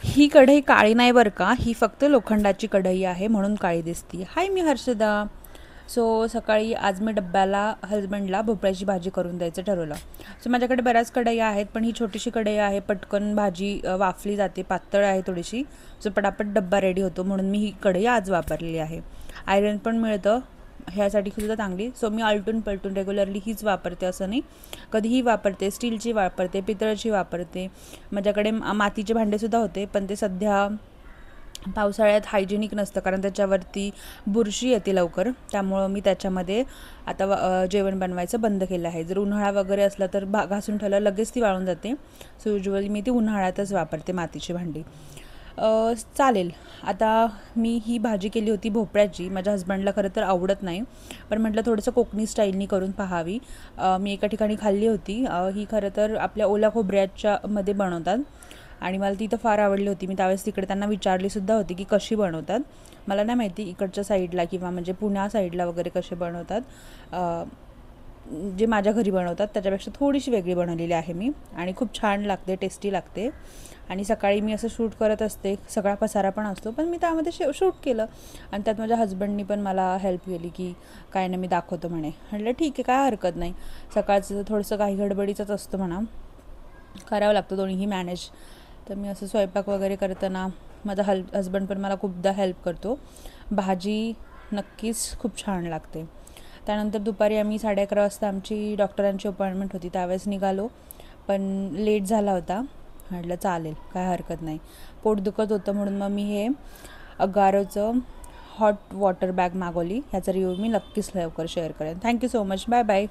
ही कढई काळी नाही बरं का, ही फक्त लोखंडाची कढई आहे म्हणून काळी दिसती. हाय, मी हर्षदा. सो सकाळी आज मी डब्याला हजबंडला भोपळ्याची भाजी करून द्यायचं ठरवलं. सो माझ्याकडे बऱ्याच कढया आहेत, पण ही छोटीशी कढई आहे, पटकन भाजी वाफली जाते, पातळ आहे थोडीशी. सो पटापट डब्बा रेडी होतो म्हणून मी ही कढई आज वापरलेली आहे. आयरन पण मिळतं ह्यासाठी सुद्धा चांगली. सो मी आलटून पलटून रेग्युलरली हीच वापरते असं नाही, कधीही वापरते. स्टीलची वापरते, पितळाची वापरते. माझ्याकडे मातीचे भांडेसुद्धा होते, पण ते सध्या पावसाळ्यात हायजेनिक नसतं कारण त्याच्यावरती बुरशी येते लवकर, त्यामुळं मी त्याच्यामध्ये आता जेवण बनवायचं बंद केलं आहे. जर उन्हाळा वगैरे असला तर घासून ठेवलं लगेच ती वाळून जाते. सो युजली मी ती उन्हाळ्यातच वापरते मातीची भांडी. चालेल. आता मी ही भाजी केली होती भोपळ्याची. माझ्या हसबंडला खरं तर आवडत नाही, पण म्हटलं थोडंसं कोकणी स्टाईलनी करून पाहावी. मी एका ठिकाणी खाल्ली होती. ही खरं तर आपल्या ओल्या खोबऱ्याच्या मध्ये बनवतात आणि मला ती तर फार आवडली होती. मी त्यावेळेस तिकडे त्यांना विचारलीसुद्धा होती की कशी बनवतात. मला नाही माहिती इकडच्या साईडला किंवा म्हणजे पुण्या साईडला वगैरे कसे बनवतात. जे माझ्या घरी बनवतात त्याच्यापेक्षा थोडीशी वेगळी बनवलेली आहे मी, आणि खूप छान लागते, टेस्टी लागते. आणि सकाळी मी असं शूट करत असते, सगळा पसारा पण असतो, पण मी त्यामध्ये शूट केलं. आणि त्यात माझ्या हजबंडनी पण मला हेल्प केली की काय नाही, मी दाखवतो म्हणे. म्हटलं ठीक आहे, काय हरकत नाही. सकाळचं थोडंसं काही गडबडीचंच असतं म्हणा, करावं लागतं दोन्हीही मॅनेज. तर मी असं स्वयंपाक वगैरे करताना माझा हसबंड पण मला खूपदा हेल्प करतो. भाजी नक्कीच खूप छान लागते. त्यानंतर दुपारी आम्ही 11:30 वाजता आमची डॉक्टरांची अपॉइंटमेंट होती, त्यावेळेस निघालो, पण लेट झाला होता. म्हटलं चालेल, काय हरकत नाही. पोट दुखत होतं म्हणून मग मी हे अगारोचं हॉट वॉटर बॅग मागवली. ह्याचा रिव्ह्यू मी नक्कीच लवकर शेअर करेन. Thank you so much. Bye bye.